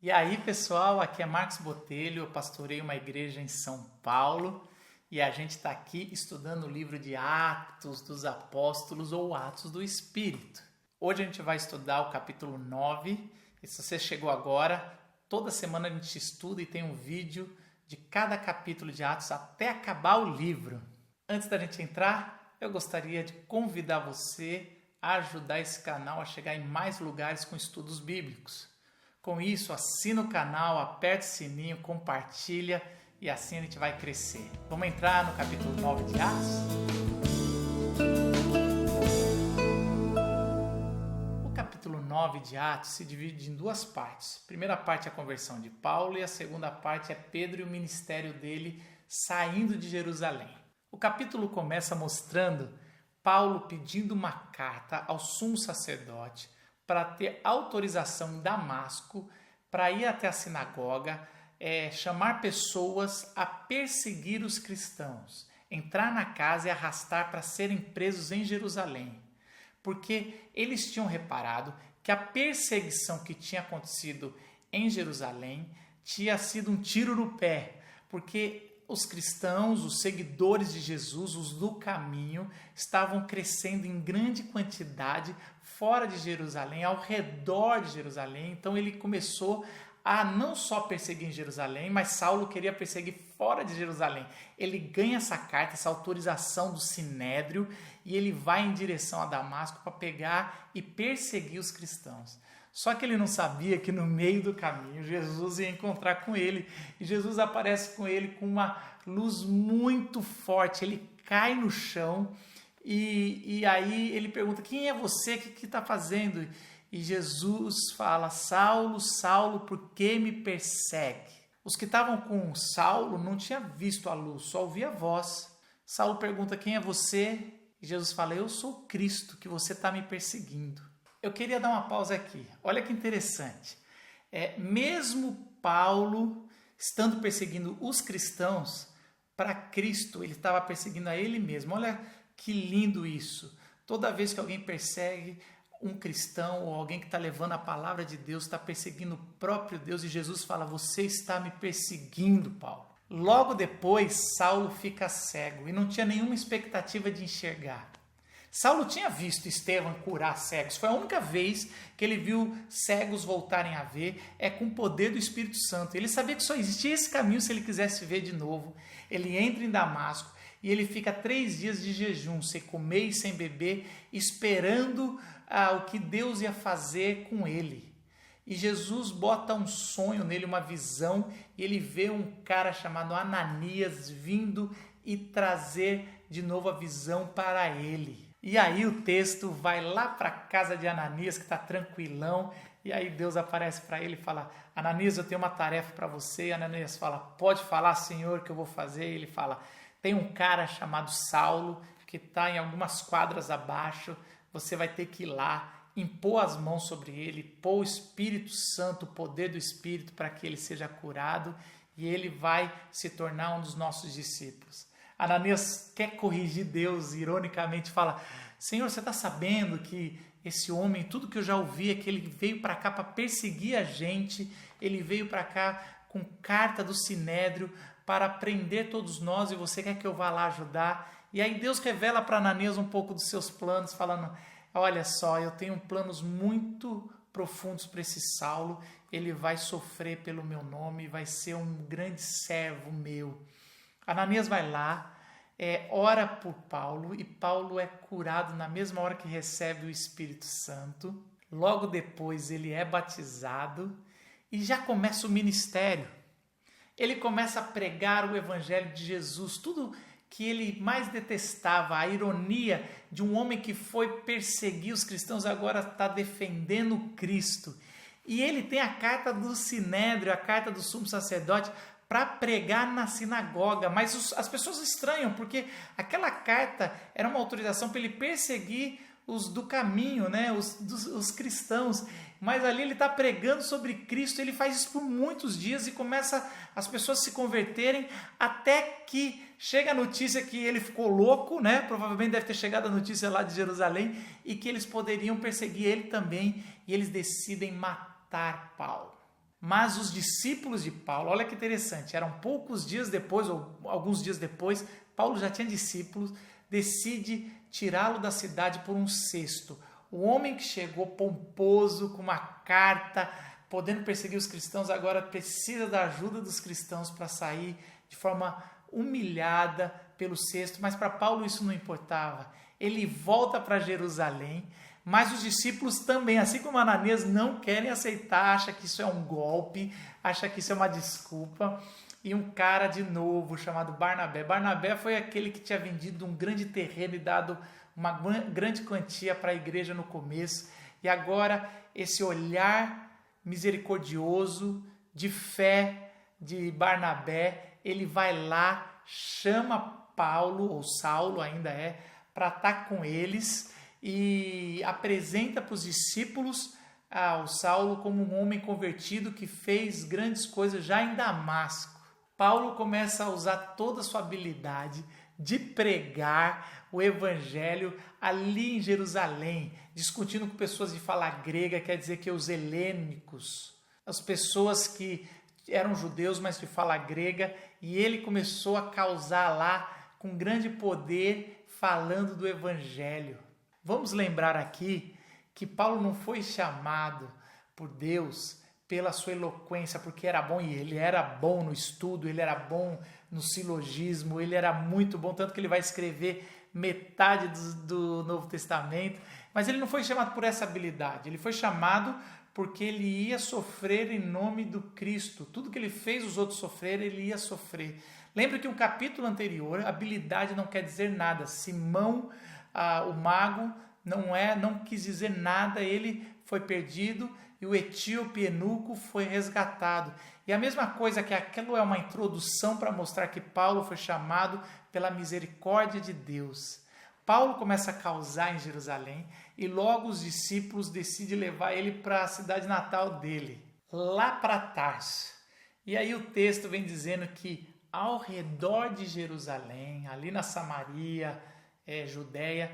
E aí, pessoal, aqui é Marcos Botelho, eu pastoreio uma igreja em São Paulo e a gente está aqui estudando o livro de Atos dos Apóstolos ou Atos do Espírito. Hoje a gente vai estudar o capítulo 9 e se você chegou agora, toda semana a gente estuda e tem um vídeo de cada capítulo de Atos até acabar o livro. Antes da gente entrar, eu gostaria de convidar você a ajudar esse canal a chegar em mais lugares com estudos bíblicos. Com isso, assina o canal, aperta o sininho, compartilha e assim a gente vai crescer. Vamos entrar no capítulo 9 de Atos? O capítulo 9 de Atos se divide em duas partes. A primeira parte é a conversão de Paulo e a segunda parte é Pedro e o ministério dele saindo de Jerusalém. O capítulo começa mostrando Paulo pedindo uma carta ao sumo sacerdote para ter autorização em Damasco para ir até a sinagoga, chamar pessoas a perseguir os cristãos, entrar na casa e arrastar para serem presos em Jerusalém. Porque eles tinham reparado que a perseguição que tinha acontecido em Jerusalém tinha sido um tiro no pé, porque os cristãos, os seguidores de Jesus, os do caminho, estavam crescendo em grande quantidade fora de Jerusalém, ao redor de Jerusalém. Então ele começou a não só perseguir em Jerusalém, mas Saulo queria perseguir fora de Jerusalém. Ele ganha essa carta, essa autorização do Sinédrio, e ele vai em direção a Damasco para pegar e perseguir os cristãos. Só que ele não sabia que no meio do caminho Jesus ia encontrar com ele. E Jesus aparece com ele com uma luz muito forte. Ele cai no chão e aí ele pergunta, quem é você? O que está fazendo? E Jesus fala, Saulo, Saulo, por que me persegue? Os que estavam com Saulo não tinham visto a luz, só ouvia a voz. Saulo pergunta, quem é você? E Jesus fala, eu sou Cristo, que você está me perseguindo. Eu queria dar uma pausa aqui. Olha que interessante. Mesmo Paulo estando perseguindo os cristãos, para Cristo ele estava perseguindo a ele mesmo. Olha que lindo isso. Toda vez que alguém persegue um cristão ou alguém que está levando a palavra de Deus, está perseguindo o próprio Deus e Jesus fala, você está me perseguindo, Paulo. Logo depois, Saulo fica cego e não tinha nenhuma expectativa de enxergar. Saulo tinha visto Estevão curar cegos. Foi a única vez que ele viu cegos voltarem a ver, com o poder do Espírito Santo. Ele sabia que só existia esse caminho se ele quisesse ver de novo. Ele entra em Damasco e ele fica 3 dias de jejum, sem comer e sem beber, esperando o que Deus ia fazer com ele. E Jesus bota um sonho nele, uma visão, e ele vê um cara chamado Ananias vindo e trazer de novo a visão para ele. E aí o texto vai lá para a casa de Ananias, que está tranquilão, e aí Deus aparece para ele e fala, Ananias, eu tenho uma tarefa para você. E Ananias fala, pode falar, Senhor, que eu vou fazer. E ele fala, tem um cara chamado Saulo, que está em algumas quadras abaixo, você vai ter que ir lá, impor as mãos sobre ele, pôr o Espírito Santo, o poder do Espírito, para que ele seja curado, e ele vai se tornar um dos nossos discípulos. Ananias quer corrigir Deus, ironicamente fala, Senhor, você está sabendo que esse homem, tudo que eu já ouvi é que ele veio para cá para perseguir a gente, ele veio para cá com carta do Sinédrio para prender todos nós e você quer que eu vá lá ajudar? E aí Deus revela para Ananias um pouco dos seus planos, falando, olha só, eu tenho planos muito profundos para esse Saulo, ele vai sofrer pelo meu nome, vai ser um grande servo meu. Ananias vai lá, ora por Paulo e Paulo é curado na mesma hora que recebe o Espírito Santo. Logo depois ele é batizado e já começa o ministério. Ele começa a pregar o evangelho de Jesus, tudo que ele mais detestava, a ironia de um homem que foi perseguir os cristãos, agora está defendendo Cristo. E ele tem a carta do Sinédrio, a carta do sumo sacerdote, para pregar na sinagoga, mas as pessoas estranham, porque aquela carta era uma autorização para ele perseguir os do caminho, né? os cristãos, mas ali ele está pregando sobre Cristo, ele faz isso por muitos dias e começa as pessoas se converterem, até que chega a notícia que ele ficou louco, né? Provavelmente deve ter chegado a notícia lá de Jerusalém, e que eles poderiam perseguir ele também, e eles decidem matar Paulo. Mas os discípulos de Paulo, olha que interessante, eram poucos dias depois, ou alguns dias depois, Paulo já tinha discípulos, decide tirá-lo da cidade por um cesto. O homem que chegou pomposo, com uma carta, podendo perseguir os cristãos, agora precisa da ajuda dos cristãos para sair de forma humilhada pelo cesto, mas para Paulo isso não importava. Ele volta para Jerusalém, mas os discípulos também, assim como Ananias, não querem aceitar, acha que isso é um golpe, acha que isso é uma desculpa. E um cara de novo chamado Barnabé. Barnabé foi aquele que tinha vendido um grande terreno e dado uma grande quantia para a igreja no começo. E agora esse olhar misericordioso, de fé de Barnabé, ele vai lá, chama Paulo, ou Saulo ainda para estar com eles e apresenta para os discípulos o Saulo como um homem convertido que fez grandes coisas já em Damasco. Paulo começa a usar toda a sua habilidade de pregar o evangelho ali em Jerusalém, discutindo com pessoas de fala grega, quer dizer que os helênicos, as pessoas que eram judeus, mas de fala grega, e ele começou a causar lá com grande poder falando do evangelho. Vamos lembrar aqui que Paulo não foi chamado por Deus pela sua eloquência, porque era bom, e ele era bom no estudo, ele era bom no silogismo, ele era muito bom, tanto que ele vai escrever metade do Novo Testamento, mas ele não foi chamado por essa habilidade, ele foi chamado porque ele ia sofrer em nome do Cristo. Tudo que ele fez os outros sofrerem, ele ia sofrer. Lembra que um capítulo anterior, habilidade não quer dizer nada. Simão, o mago, não quis dizer nada, ele foi perdido e o etíope eunuco foi resgatado. E a mesma coisa que aquilo é uma introdução para mostrar que Paulo foi chamado pela misericórdia de Deus. Paulo começa a causar em Jerusalém e logo os discípulos decidem levar ele para a cidade natal dele, lá para Tarso. E aí o texto vem dizendo que ao redor de Jerusalém, ali na Samaria, Judéia,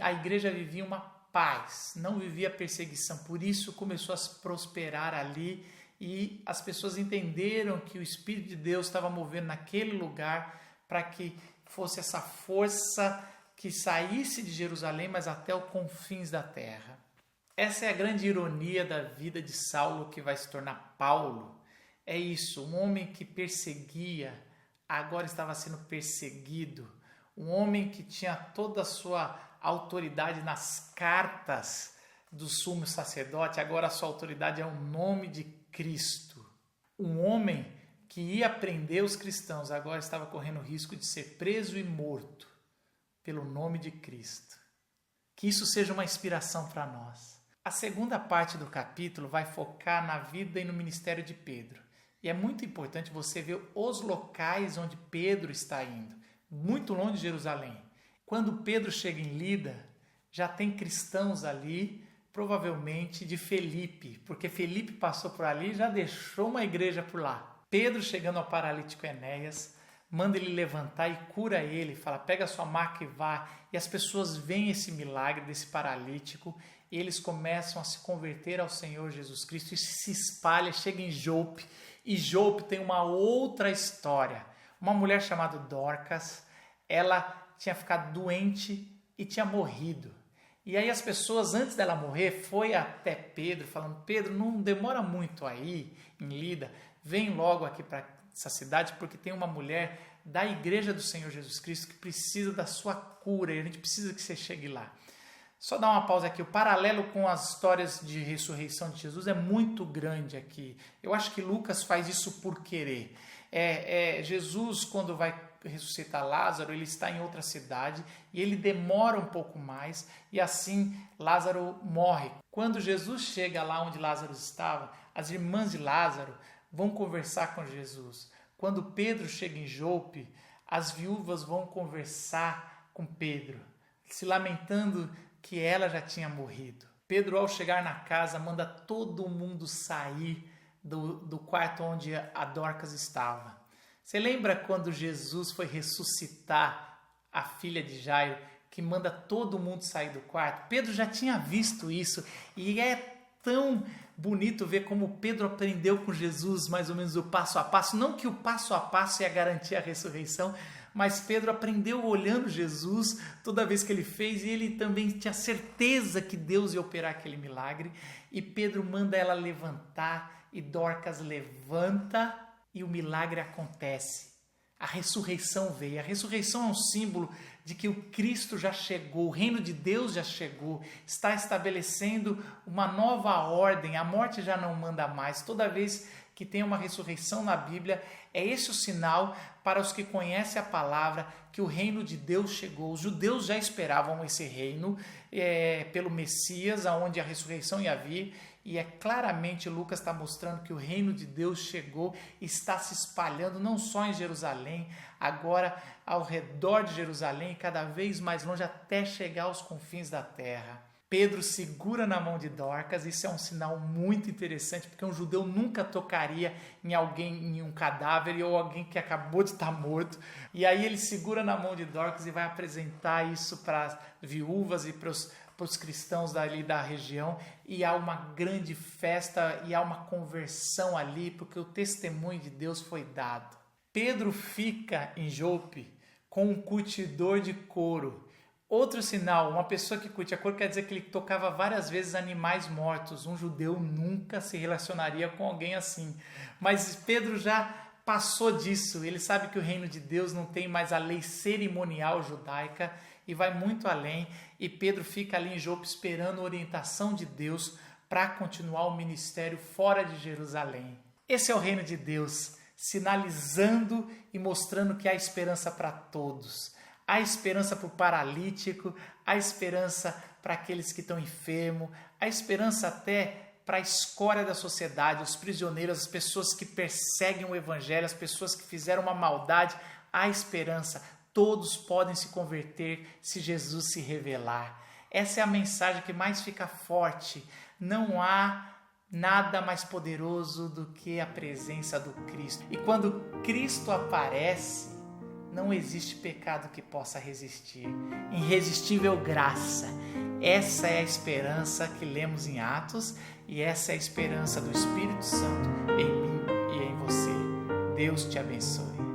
a igreja vivia uma paz, não vivia perseguição. Por isso começou a prosperar ali e as pessoas entenderam que o Espírito de Deus estava movendo naquele lugar para que fosse essa força que saísse de Jerusalém, mas até os confins da terra. Essa é a grande ironia da vida de Saulo, que vai se tornar Paulo. É isso, um homem que perseguia, agora estava sendo perseguido. Um homem que tinha toda a sua autoridade nas cartas do sumo sacerdote, agora a sua autoridade é o nome de Cristo. Um homem que ia prender os cristãos, agora estava correndo o risco de ser preso e morto pelo nome de Cristo. Que isso seja uma inspiração para nós. A segunda parte do capítulo vai focar na vida e no ministério de Pedro. E é muito importante você ver os locais onde Pedro está indo, muito longe de Jerusalém. Quando Pedro chega em Lida, já tem cristãos ali, provavelmente de Felipe, porque Felipe passou por ali e já deixou uma igreja por lá. Pedro, chegando ao paralítico Enéas, manda ele levantar e cura ele, fala, pega a sua maca e vá. E as pessoas veem esse milagre desse paralítico e eles começam a se converter ao Senhor Jesus Cristo e se espalha, chega em Jope. E Jope tem uma outra história. Uma mulher chamada Dorcas, ela tinha ficado doente e tinha morrido. E aí as pessoas, antes dela morrer, foi até Pedro, falando, Pedro, não demora muito aí em Lida, vem logo aqui para essa cidade, porque tem uma mulher da igreja do Senhor Jesus Cristo que precisa da sua cura, e a gente precisa que você chegue lá. Só dar uma pausa aqui, o paralelo com as histórias de ressurreição de Jesus é muito grande aqui. Eu acho que Lucas faz isso por querer. Jesus, quando vai ressuscitar Lázaro, ele está em outra cidade e ele demora um pouco mais e assim Lázaro morre. Quando Jesus chega lá onde Lázaro estava, as irmãs de Lázaro vão conversar com Jesus. Quando Pedro chega em Jope, as viúvas vão conversar com Pedro, se lamentando que ela já tinha morrido. Pedro, ao chegar na casa, manda todo mundo sair do quarto onde a Dorcas estava. Você lembra quando Jesus foi ressuscitar a filha de Jairo, que manda todo mundo sair do quarto? Pedro já tinha visto isso e é tão bonito ver como Pedro aprendeu com Jesus mais ou menos o passo a passo. Não que o passo a passo ia garantir a ressurreição, mas Pedro aprendeu olhando Jesus toda vez que ele fez, e ele também tinha certeza que Deus ia operar aquele milagre. E Pedro manda ela levantar, e Dorcas levanta, e o milagre acontece. A ressurreição veio. A ressurreição é um símbolo de que o Cristo já chegou, o reino de Deus já chegou, está estabelecendo uma nova ordem, a morte já não manda mais. Toda vez que tem uma ressurreição na Bíblia, é esse o sinal para os que conhecem a palavra que o reino de Deus chegou. Os judeus já esperavam esse reino pelo Messias, aonde a ressurreição ia vir, e claramente Lucas está mostrando que o reino de Deus chegou, está se espalhando não só em Jerusalém, agora ao redor de Jerusalém, cada vez mais longe, até chegar aos confins da terra. Pedro segura na mão de Dorcas. Isso é um sinal muito interessante, porque um judeu nunca tocaria em alguém, em um cadáver, ou alguém que acabou de estar morto. E aí ele segura na mão de Dorcas e vai apresentar isso para as viúvas e para os cristãos dali da região, e há uma grande festa e há uma conversão ali, porque o testemunho de Deus foi dado. Pedro fica em Jope com um curtidor de couro. Outro sinal, uma pessoa que curte a couro quer dizer que ele tocava várias vezes animais mortos. Um judeu nunca se relacionaria com alguém assim. Mas Pedro já passou disso. Ele sabe que o reino de Deus não tem mais a lei cerimonial judaica e vai muito além. E Pedro fica ali em Jope esperando a orientação de Deus para continuar o ministério fora de Jerusalém. Esse é o reino de Deus, sinalizando e mostrando que há esperança para todos. Há esperança para o paralítico, há esperança para aqueles que estão enfermos, há esperança até para a escória da sociedade, os prisioneiros, as pessoas que perseguem o evangelho, as pessoas que fizeram uma maldade. Há esperança, todos podem se converter se Jesus se revelar. Essa é a mensagem que mais fica forte. Não há nada mais poderoso do que a presença do Cristo. E quando Cristo aparece, não existe pecado que possa resistir. Irresistível graça. Essa é a esperança que lemos em Atos, e essa é a esperança do Espírito Santo em mim e em você. Deus te abençoe.